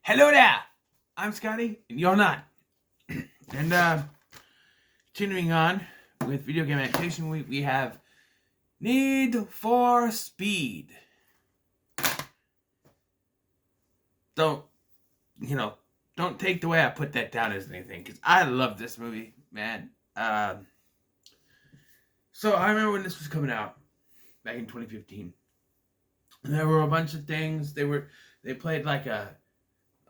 Hello there! I'm Scotty, and you're not. And continuing on with video game adaptation, we have Need for Speed. Don't, don't take the way I put that down as anything, because I love this movie, man. So I remember when this was coming out back in 2015. And there were a bunch of things. They played like a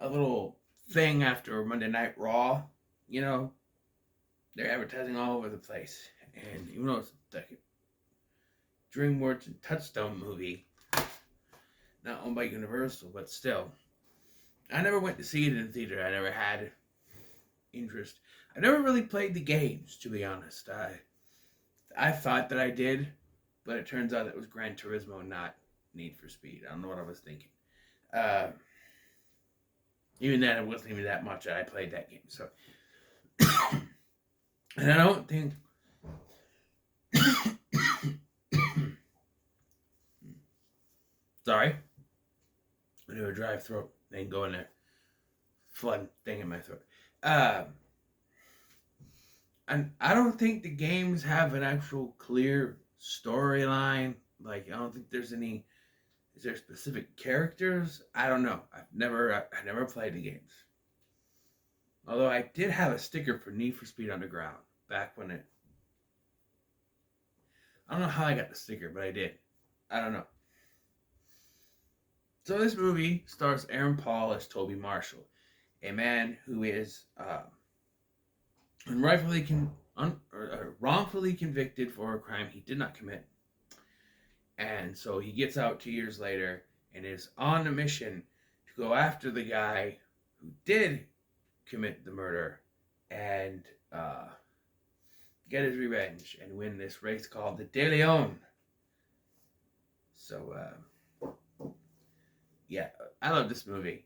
little thing after Monday Night Raw, they're advertising all over the place. And even though it's like a DreamWorks and Touchstone movie, not owned by Universal, but still, I never went to see it in the theater. I never had interest. I never really played the games, to be honest. I thought that I did, but it turns out it was Gran Turismo, not Need for Speed. I don't know what I was thinking. Even then, it wasn't even that much that I played that game. So, and I don't think. Sorry. I do a dry throat. They can go in there. Flood thing in my throat. And I don't think the games have an actual clear storyline. Like, I don't think there's any. Is there specific characters? I don't know. I never played the games. Although I did have a sticker for Need for Speed Underground back when it. I don't know how I got the sticker, but I did. I don't know. So this movie stars Aaron Paul as Toby Marshall, a man who is wrongfully convicted for a crime he did not commit. And so he gets out 2 years later and is on a mission to go after the guy who did commit the murder and get his revenge and win this race called the De Leon. So, yeah, I love this movie.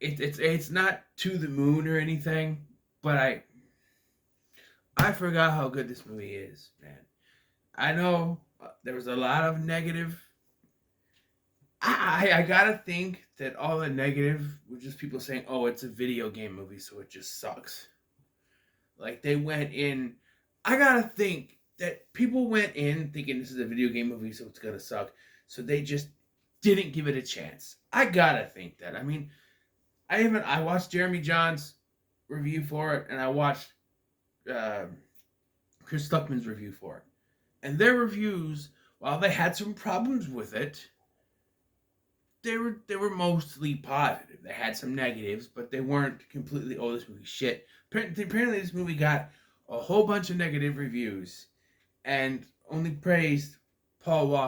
It's not to the moon or anything, but I forgot how good this movie is, man. I know there was a lot of negative. I gotta think that all the negative was just people saying, "Oh, it's a video game movie, so it just sucks." Like they went in. I gotta think that people went in thinking this is a video game movie, so it's gonna suck. So they just didn't give it a chance. I gotta think that. I mean, I watched Jeremy John's review for it, and I watched Chris Stuckman's review for it. And their reviews, while they had some problems with it, they were mostly positive. They had some negatives, but they weren't completely, oh, this movie's shit. Apparently this movie got a whole bunch of negative reviews and only praised Aaron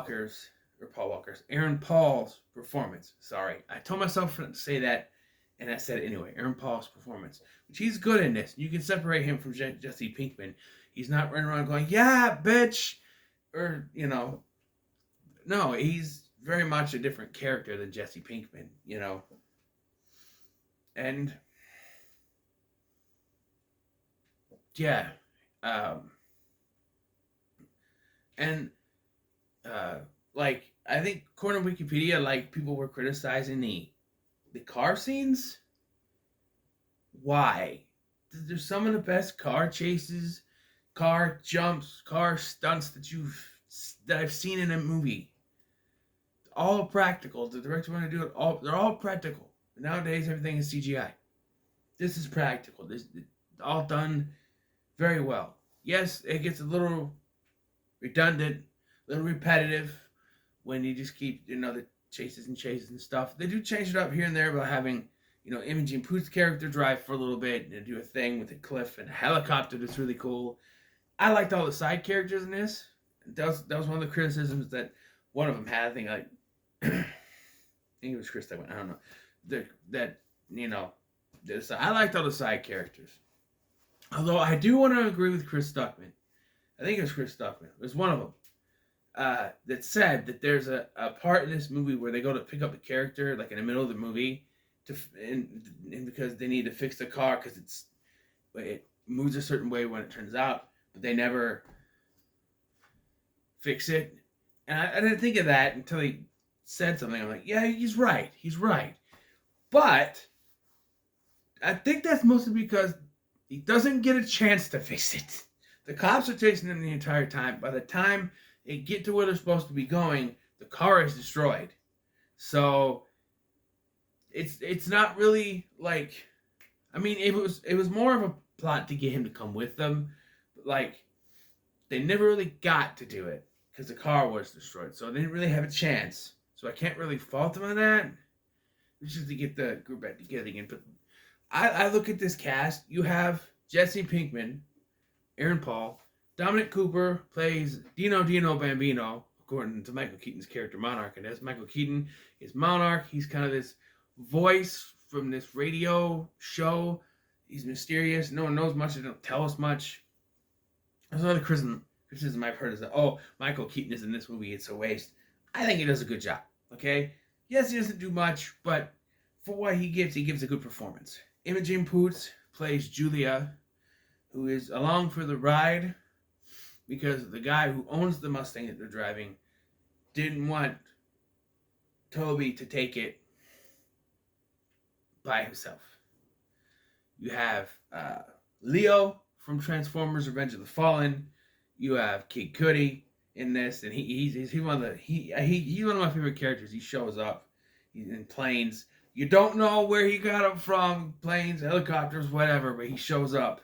Paul's performance. Sorry. I told myself to say that, and I said it anyway. Aaron Paul's performance, which he's good in this. You can separate him from Jesse Pinkman. He's not running around going, yeah, bitch, or, no, he's very much a different character than Jesse Pinkman, and yeah, like, I think according to Wikipedia, like, people were criticizing the car scenes. Why? There's some of the best car chases, car jumps, car stunts that I've seen in a movie. All practical. The director wanted to do it they're all practical. Nowadays everything is CGI. This is practical. This all done very well. Yes, it gets a little redundant, a little repetitive when you just keep, the chases and stuff. They do change it up here and there by having, Imogen Poots' character drive for a little bit and do a thing with a cliff and a helicopter that's really cool. I liked all the side characters in this. That was one of the criticisms that one of them had. I think I think it was Chris that went. I don't know. I liked all the side characters. Although I do want to agree with Chris Stuckman. I think it was Chris Stuckman. It was one of them that said that there's a part in this movie where they go to pick up a character like in the middle of the movie and because they need to fix the car because it moves a certain way when it turns out, but they never fix it. And I didn't think of that until he said something. I'm like, yeah, he's right. But I think that's mostly because he doesn't get a chance to fix it. The cops are chasing him the entire time. By the time they get to where they're supposed to be going, the car is destroyed. So it's not really like, I mean, it was more of a plot to get him to come with them, but like they never really got to do it because the car was destroyed, so they didn't really have a chance. So I can't really fault them on that. It's just to get the group back together again. But I look at this cast. You have Jesse Pinkman, Aaron Paul, Dominic Cooper plays Dino Bambino, according to Michael Keaton's character Monarch. And as Michael Keaton is Monarch, he's kind of this voice from this radio show. He's mysterious. No one knows much. They don't tell us much. There's another criticism I've heard is that, oh, Michael Keaton is in this movie. It's a waste. I think he does a good job. Okay? Yes, he doesn't do much, but for what he gives a good performance. Imogen Poots plays Julia, who is along for the ride because the guy who owns the Mustang that they're driving didn't want Toby to take it by himself. You have Leo from Transformers: Revenge of the Fallen. You have Kid Cudi in this, and he's one of my favorite characters. He shows up. He's in planes. You don't know where he got him from, planes, helicopters, whatever, but he shows up.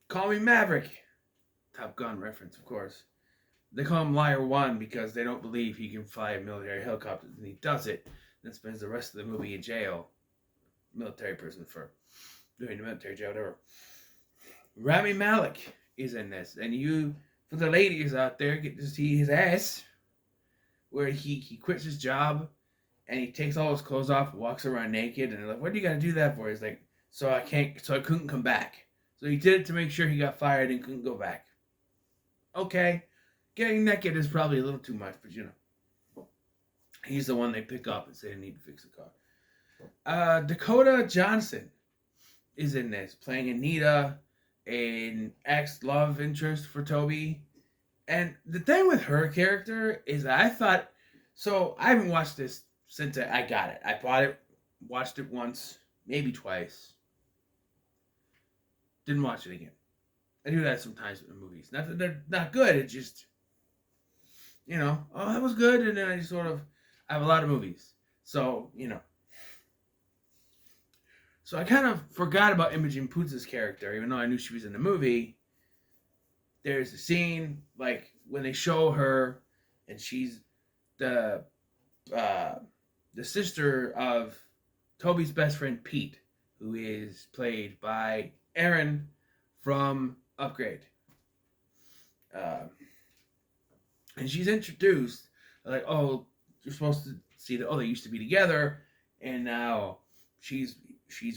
Call me Maverick. Top Gun reference, of course. They call him Liar 1 because they don't believe he can fly a military helicopter, and he does it, then spends the rest of the movie in jail. Military prison for doing the military jail, whatever. Rami Malek is in this, and you, for the ladies out there, get to see his ass, where he quits his job, and he takes all his clothes off and walks around naked, and they're like, what do you gotta do that for? He's like, so I couldn't come back. So he did it to make sure he got fired and couldn't go back. Okay, getting naked is probably a little too much, but you know. He's the one they pick up and say they need to fix the car. Dakota Johnson is in this, playing Anita, an ex-love interest for Toby. And the thing with her character is that I thought, so I haven't watched this since I got it. I bought it, watched it once, maybe twice. Didn't watch it again. I do that sometimes with the movies. Not that they're not good, it's just, you know, oh, that was good, and then I have a lot of movies. So, you know. So I kind of forgot about Imogen Poots' character, even though I knew she was in the movie. There's a scene, like, when they show her, and she's the sister of Toby's best friend, Pete, who is played by Aaron from Upgrade. And she's introduced, like, oh, you're supposed to see that, oh, they used to be together, and now she's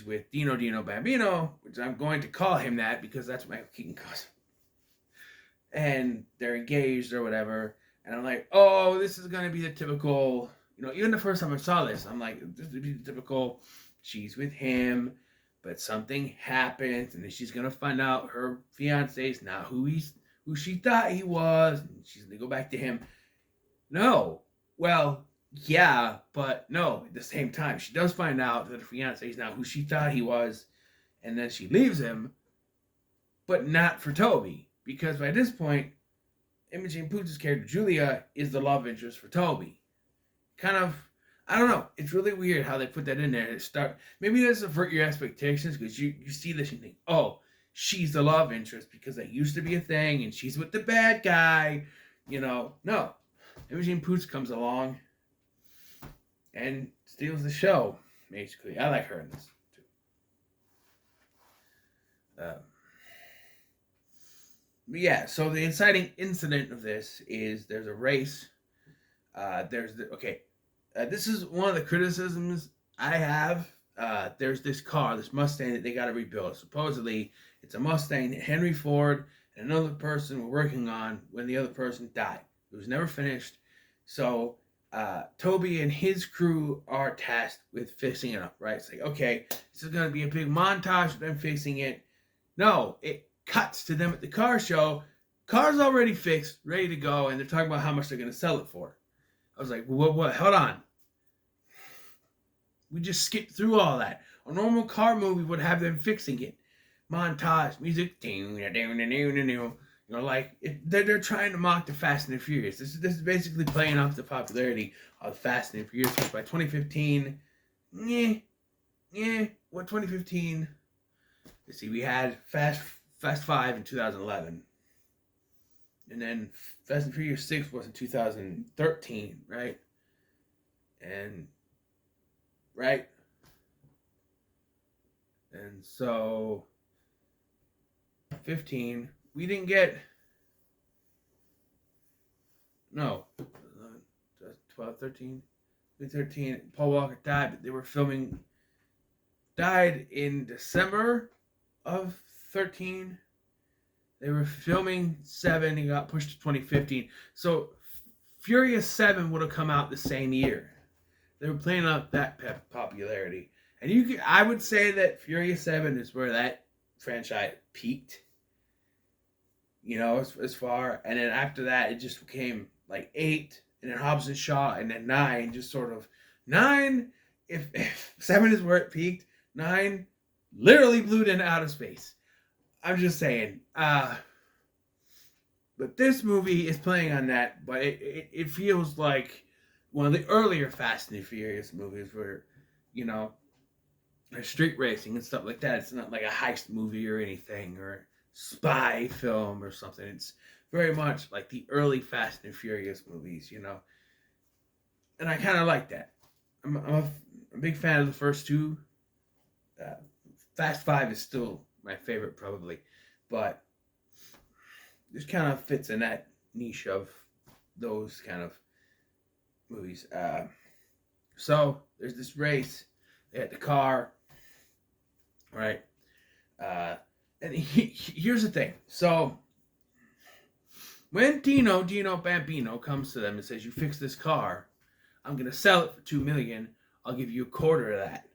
with Dino Bambino, which I'm going to call him that because that's what Michael Keaton calls him. And they're engaged or whatever, and I'm like, oh, this is going to be the typical, you know, even the first time I saw this, I'm like, this would be the typical, she's with him, but something happens, and then she's going to find out her fiance is not who she thought he was, and she's going to go back to him. No. Well, yeah, but no, at the same time, she does find out that her fiance is not who she thought he was, and then she leaves him, but not for Toby, because by this point, Imogen Poots' character, Julia, is the love interest for Toby. Kind of, I don't know, it's really weird how they put that in there. Maybe it does avert your expectations, because you see this and you think, oh, she's the love interest, because that used to be a thing, and she's with the bad guy, you know. No. Imogen Poots comes along and steals the show, basically. I like her in this, too. But yeah, so the inciting incident of this is there's a race. This is one of the criticisms I have. There's this car, this Mustang that they got to rebuild. Supposedly, it's a Mustang that Henry Ford and another person were working on when the other person died. It was never finished. So Toby and his crew are tasked with fixing it up, right? It's like, okay, this is going to be a big montage of them fixing it. No, it cuts to them at the car show. Car's already fixed, ready to go, and they're talking about how much they're going to sell it for. I was like, what? Hold on. We just skipped through all that. A normal car movie would have them fixing it. Montage, music, they're trying to mock the Fast and the Furious. This is basically playing off the popularity of Fast and the Furious. Which by 2015, what 2015? Let's see, we had Fast 5 in 2011, and then Fast and Furious 6 was in 2013, right? And right, and so 15, we didn't get no 12, 13, 13. Paul Walker died, but they were filming. Died in December of 13. They were filming 7. He got pushed to 2015. So Furious 7 would have come out the same year. They were playing up that popularity. And I would say that Furious 7 is where that franchise peaked. As far. And then after that, it just became like 8. And then Hobbs and Shaw. And then 9. Just sort of. 9, if 7 is where it peaked, 9 literally blew it into outer space. I'm just saying. But this movie is playing on that. But it feels like one of the earlier Fast and the Furious movies where, street racing and stuff like that. It's not like a heist movie or anything or spy film or something. It's very much like the early Fast and Furious movies, And I kind of like that. I'm a big fan of the first two. Fast 5 is still my favorite, probably. But this kind of fits in that niche of those kind of movies. So there's this race. They had the car, right? And here's the thing. So when Dino Bambino comes to them and says, "You fix this car, I'm gonna sell it for $2 million. I'll give you a quarter of that,"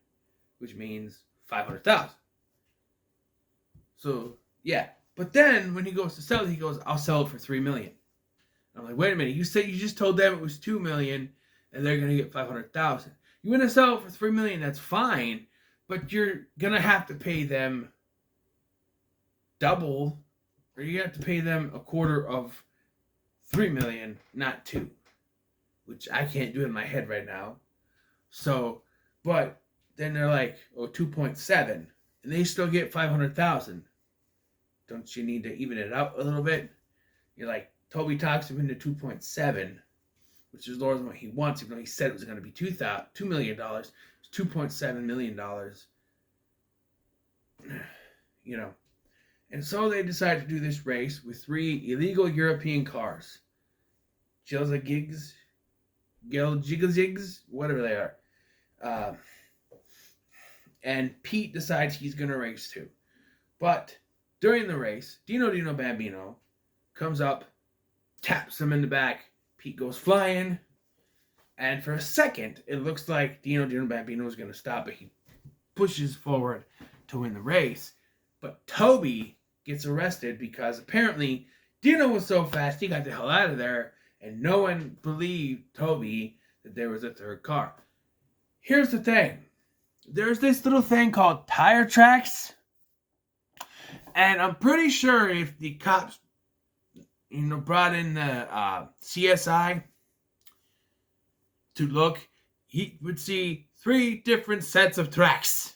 which means $500,000. So yeah, but then when he goes to sell it, he goes, "I'll sell it for $3 million." I'm like, wait a minute. You said you just told them it was $2 million, and they're gonna get $500,000. You want to sell it for $3 million? That's fine, but you're gonna have to pay them double, or you have to pay them a quarter of $3 million, not $2, which I can't do in my head right now. So, but then they're like, 2.7, and they still get 500,000. Don't you need to even it out a little bit? You're like, Toby talks him into 2.7, which is lower than what he wants, even though he said it was going to be $2 million. It's $2.7 million. And so they decided to do this race with 3 illegal European cars. Gilzigs, whatever they are. And Pete decides he's going to race too. But during the race, Dino Bambino comes up, taps him in the back. Pete goes flying. And for a second, it looks like Dino Bambino is going to stop, but he pushes forward to win the race. But Toby gets arrested because apparently Dino was so fast, he got the hell out of there, and no one believed Toby that there was a third car. Here's the thing. There's this little thing called tire tracks, and I'm pretty sure if the cops, brought in the CSI to look, he would see 3 different sets of tracks.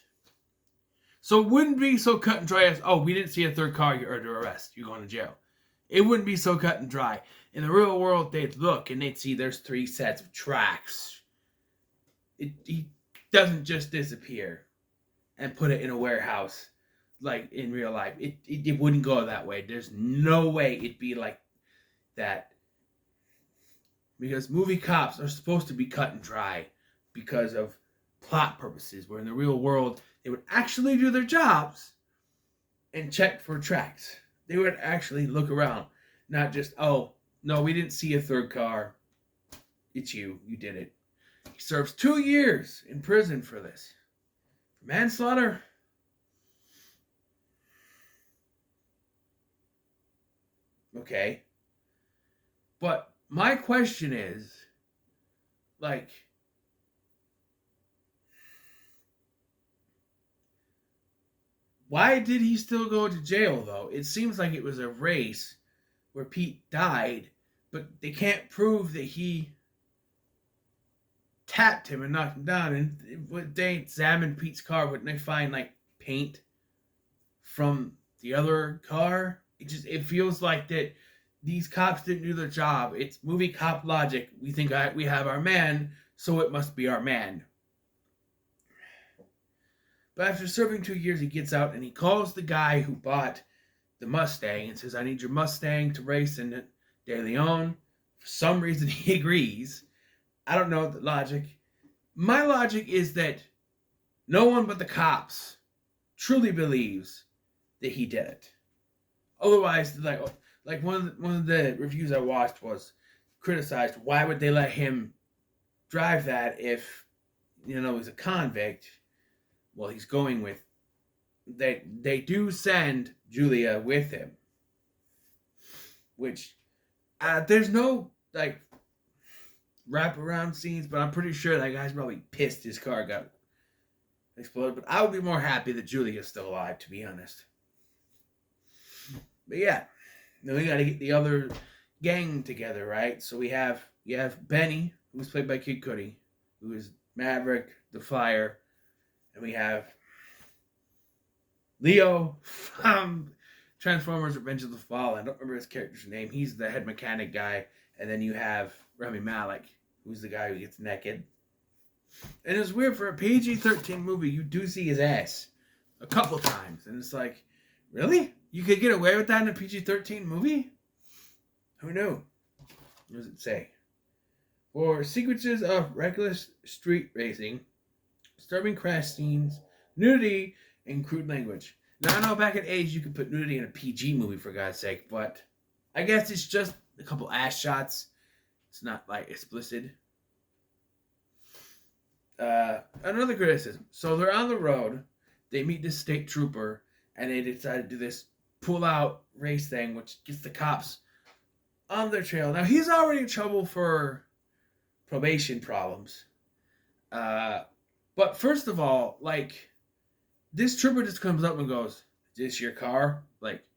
So it wouldn't be so cut and dry as, we didn't see a third car, you're under arrest, you're going to jail. It wouldn't be so cut and dry. In the real world, they'd look and they'd see there's 3 sets of tracks. He doesn't just disappear and put it in a warehouse like in real life. It wouldn't go that way. There's no way it'd be like that. Because movie cops are supposed to be cut and dry because of plot purposes, where in the real world, they would actually do their jobs and check for tracks. They would actually look around, not just, no, we didn't see a third car. It's you. You did it. He serves 2 years in prison for this. Manslaughter? Okay. But my question is, Why did he still go to jail, though? It seems like it was a race where Pete died, but they can't prove that he tapped him and knocked him down. And would they examine Pete's car? Wouldn't they find like paint from the other car? It feels like that these cops didn't do their job. It's movie cop logic. We think we have our man, so it must be our man. But after serving 2 years, he gets out and he calls the guy who bought the Mustang and says, "I need your Mustang to race in De Leon." For some reason, he agrees. I don't know the logic. My logic is that no one but the cops truly believes that he did it. Otherwise, like one of the reviews I watched was criticized. Why would they let him drive that if he's a convict? Well, he's going with. They do send Julia with him, which there's no like wraparound scenes, but I'm pretty sure that guy's probably pissed his car got exploded. But I would be more happy that Julia's still alive, to be honest. But yeah, then we got to get the other gang together, right? So you have Benny, who's played by Kid Cudi, who is Maverick, the Flyer, and we have Leo from Transformers: Revenge of the Fallen. I don't remember his character's name. He's the head mechanic guy. And then you have Rami Malek, who's the guy who gets naked. And it's weird, for a PG-13 movie, you do see his ass a couple times. And it's like, really? You could get away with that in a PG-13 movie? Who knew? What does it say? For sequences of reckless street racing, disturbing crash scenes, nudity, and crude language. Now, I know back at age you could put nudity in a PG movie, for God's sake, but I guess it's just a couple ass shots. It's not like explicit. Another criticism. So they're on the road. They meet this state trooper, and they decide to do this pull-out race thing, which gets the cops on their trail. Now, he's already in trouble for probation problems. But first of all, like, this trooper just comes up and goes, "Is this your car?" Like,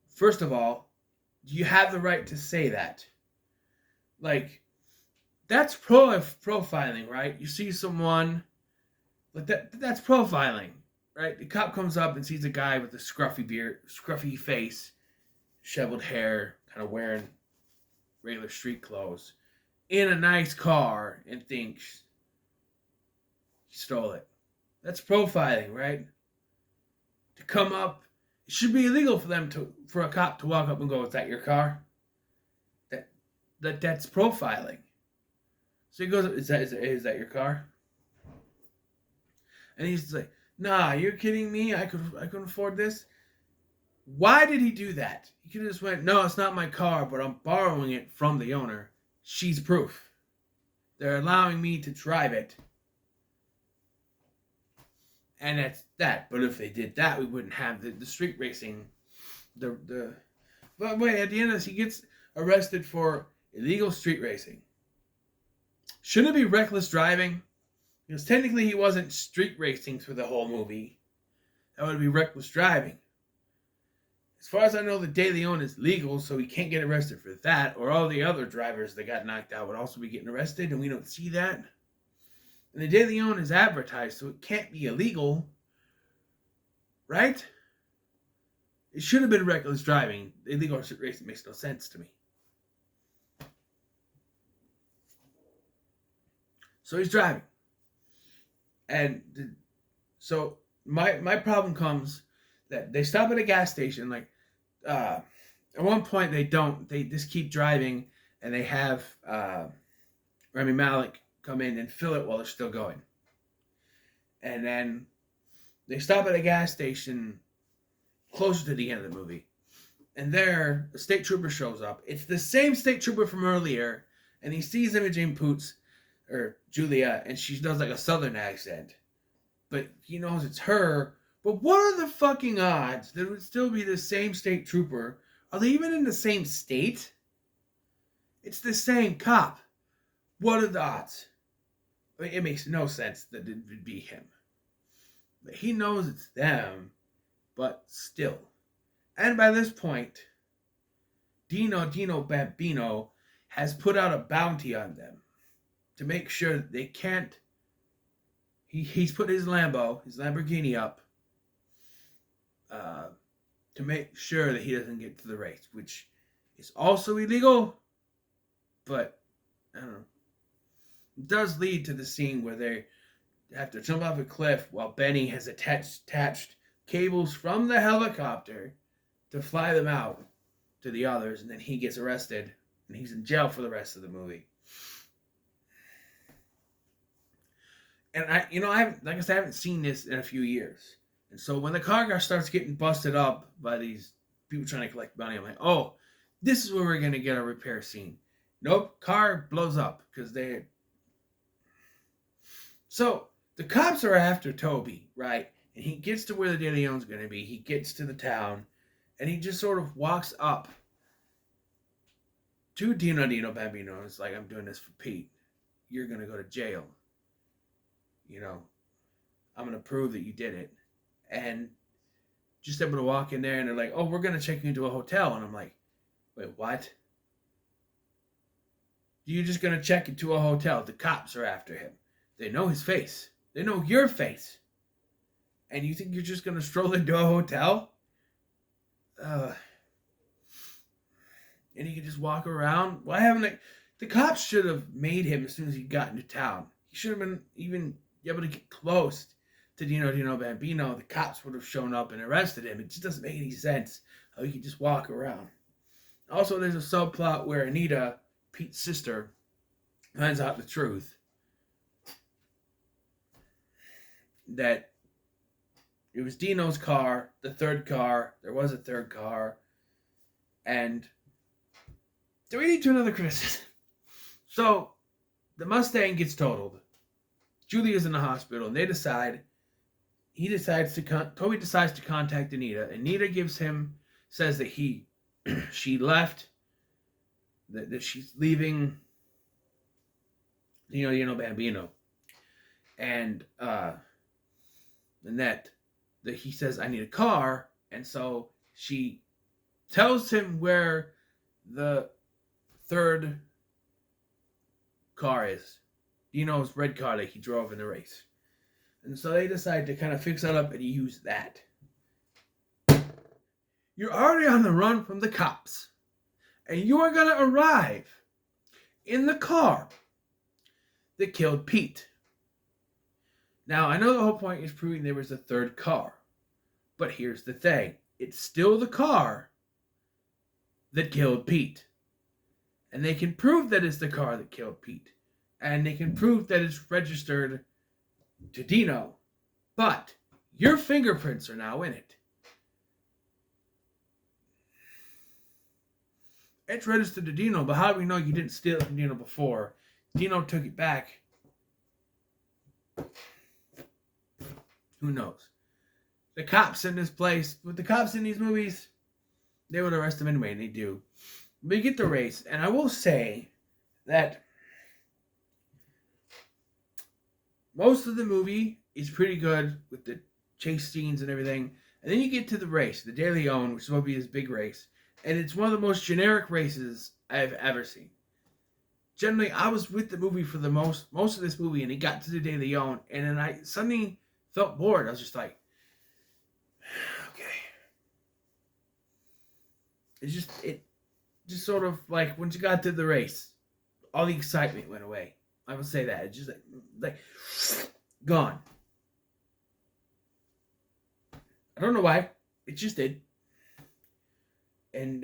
first of all, do you have the right to say that? Like, that's profiling, right? You see someone, like that's profiling, right? The cop comes up and sees a guy with a scruffy beard, scruffy face, shoveled hair, kind of wearing regular street clothes, in a nice car, and thinks he stole it. That's profiling, right? To come up, it should be illegal for a cop to walk up and go, "Is that your car?" That's profiling. So he goes, is that your car?" And he's like, "Nah, you're kidding me. I couldn't afford this." Why did he do that? He could have just went, "No, it's not my car, but I'm borrowing it from the owner. She's proof. They're allowing me to drive it." And that's that. But if they did that, we wouldn't have the street racing. But wait, at the end of this, he gets arrested for illegal street racing. Shouldn't it be reckless driving? Because technically he wasn't street racing through the whole movie. That would be reckless driving. As far as I know, the De Leon is legal, so he can't get arrested for that. Or all the other drivers that got knocked out would also be getting arrested, and we don't see that. And the De Leon is advertised, so it can't be illegal. Right? It should have been reckless driving. Illegal street racing makes no sense to me. So he's driving. And so my problem comes that they stop at a gas station. Like, at one point they just keep driving, and they have Rami Malek come in and fill it while they're still going. And then they stop at a gas station closer to the end of the movie. And there, a state trooper shows up. It's the same state trooper from earlier, and he sees Imogen Poots, or Julia, and she does like a southern accent. But he knows it's her. But what are the fucking odds that it would still be the same state trooper? Are they even in the same state? It's the same cop. What are the odds? I mean, it makes no sense that it would be him. But he knows it's them. but still. And by this point, Dino Bambino has put out a bounty on them to make sure that they can't. He's put his Lamborghini up uh, to make sure that he doesn't get to the race, which is also illegal, but I don't know. It does lead to the scene where they have to jump off a cliff while Benny has attached cables from the helicopter to fly them out to the others, and then he gets arrested and he's in jail for the rest of the movie. And I haven't seen this in a few years. And so when the car starts getting busted up by these people trying to collect money, I'm like, oh, this is where we're gonna get a repair scene. Nope, car blows up because they. So the cops are after Toby, right? And he gets to where the De Leon's gonna be. He gets to the town, and he just sort of walks up to Dino Bambino. It's like, I'm doing this for Pete. You're gonna go to jail. I'm gonna prove that you did it. And just able to walk in there, and they're like, oh, we're gonna check you into a hotel. And I'm like, wait, what? You're just gonna check into a hotel? The cops are after him. They know his face. They know your face. And you think you're just gonna stroll into a hotel? And he can just walk around? Why haven't they? The cops should have made him as soon as he got into town. He should have been even able to get close to Dino Bambino. The cops would have shown up and arrested him. It just doesn't make any sense how he can just walk around. Also, there's a subplot where Anita, Pete's sister, finds out the truth that it was Dino's car, the third car. There was a third car. And do we need to another criticism? So, the Mustang gets totaled. Julia's in the hospital, and Toby decides to contact Anita. Anita says that she left, that she's leaving Dino Bambino. And that he says, I need a car. And so she tells him where the third car is. Dino's red car that he drove in the race. And so they decide to kind of fix that up and use that. You're already on the run from the cops. And you are going to arrive in the car that killed Pete. Now, I know the whole point is proving there was a third car. But here's the thing. It's still the car that killed Pete. And they can prove that it's the car that killed Pete. And they can prove that it's registered to Dino. But your fingerprints are now in it. It's registered to Dino, but how do we know you didn't steal it from Dino before? Dino took it back. Who knows? The cops in this place, with the cops in these movies, they would arrest him anyway, and they do. We get the race, and I will say that most of the movie is pretty good with the chase scenes and everything. And then you get to the race, the De Leon, which is supposed to be this big race. And it's one of the most generic races I've ever seen. Generally, I was with the movie for the most of this movie, and it got to the De Leon, and then I suddenly felt bored. I was just like, okay. It just sort of like, once you got to the race, all the excitement went away. I would say that. It's just like gone. I don't know why. It just did. And,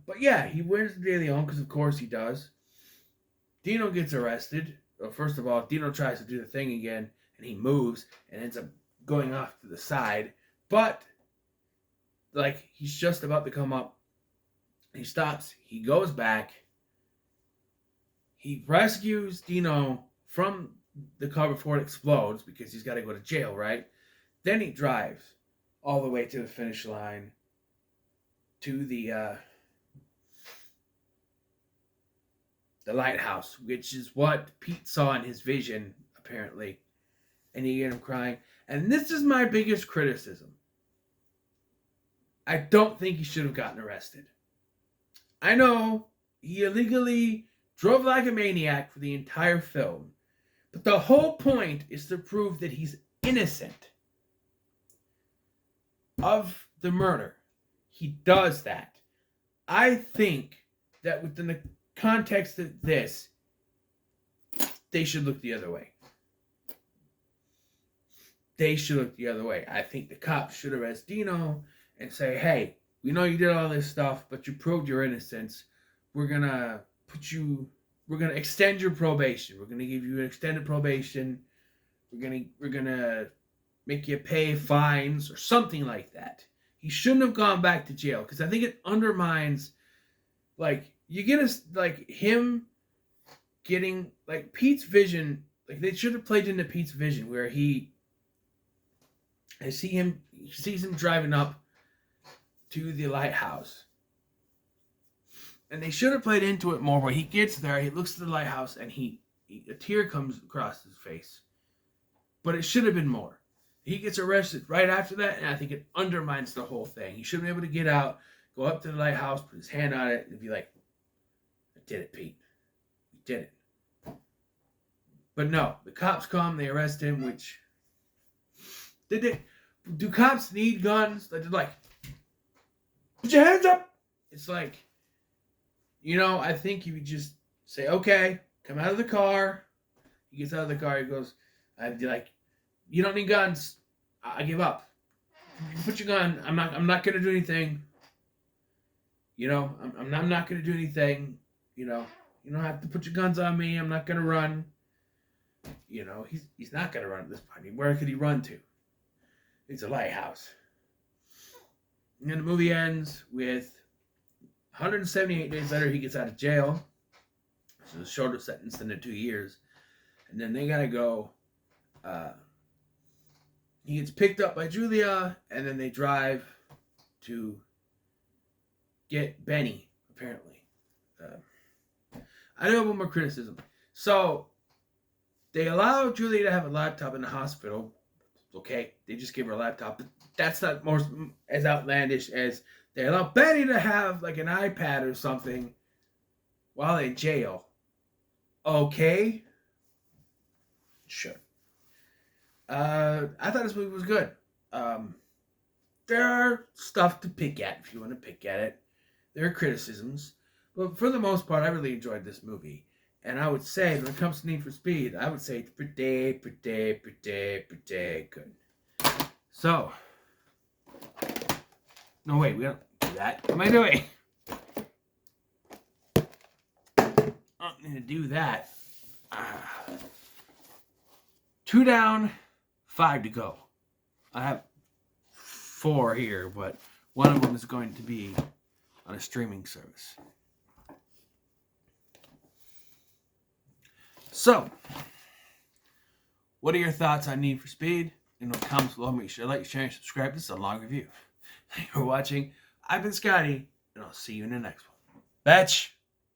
but yeah, he wins the De Leon because of course he does. Dino gets arrested. Well, first of all, Dino tries to do the thing again, and he moves and ends up going off to the side. But, like, he's just about to come up. He stops. He goes back. He rescues Dino from the car before it explodes because he's got to go to jail, right? Then he drives all the way to the finish line to the lighthouse, which is what Pete saw in his vision, apparently. And you get him crying. And this is my biggest criticism. I don't think he should have gotten arrested. I know he illegally drove like a maniac for the entire film, but the whole point is to prove that he's innocent of the murder. He does that. I think that within the context of this, they should look the other way. They should look the other way. I think the cops should arrest Dino and say, hey, we know you did all this stuff, but you proved your innocence. We're going to extend your probation. We're going to give you an extended probation. We're going to make you pay fines or something like that. He shouldn't have gone back to jail because I think it undermines, like, you get us, like, him getting, like, Pete's vision. Like, they should have played into Pete's vision where he sees him driving up to the lighthouse. And they should have played into it more where he gets there, he looks at the lighthouse, and a tear comes across his face. But it should have been more. He gets arrested right after that, and I think it undermines the whole thing. He should have been able to get out, go up to the lighthouse, put his hand on it, and be like, I did it, Pete. You did it. But no, the cops come, they arrest him, which... Do cops need guns? They're like, put your hands up! It's like, I think you would just say, okay, come out of the car. He gets out of the car, he goes, I'd be like, you don't need guns. I give up. Put your gun. I'm not gonna do anything. I'm not gonna do anything. You don't have to put your guns on me. I'm not gonna run. He's not gonna run at this point. Where could he run to? It's a lighthouse. And then the movie ends with 178 days later, he gets out of jail. So it's a shorter sentence than the 2 years. And then they gotta go. He gets picked up by Julia, and then they drive to get Benny, apparently. I do have one more criticism. So, they allow Julia to have a laptop in the hospital. Okay, they just give her a laptop. But that's not as outlandish as they allow Benny to have like an iPad or something while in jail. Okay. Sure. I thought this movie was good. There are stuff to pick at if you want to pick at it. There are criticisms. But for the most part, I really enjoyed this movie. And I would say, when it comes to Need for Speed, I would say it's pretty good. So. No, wait, we don't do that. What am I doing? I'm going to do that. 2 down, 5 to go. I have 4 here, but one of them is going to be on a streaming service. So, what are your thoughts on Need for Speed? In the comments below, make sure to like, share, and subscribe. This is a long review. Thank you for watching. I've been Scotty, and I'll see you in the next one. Batch!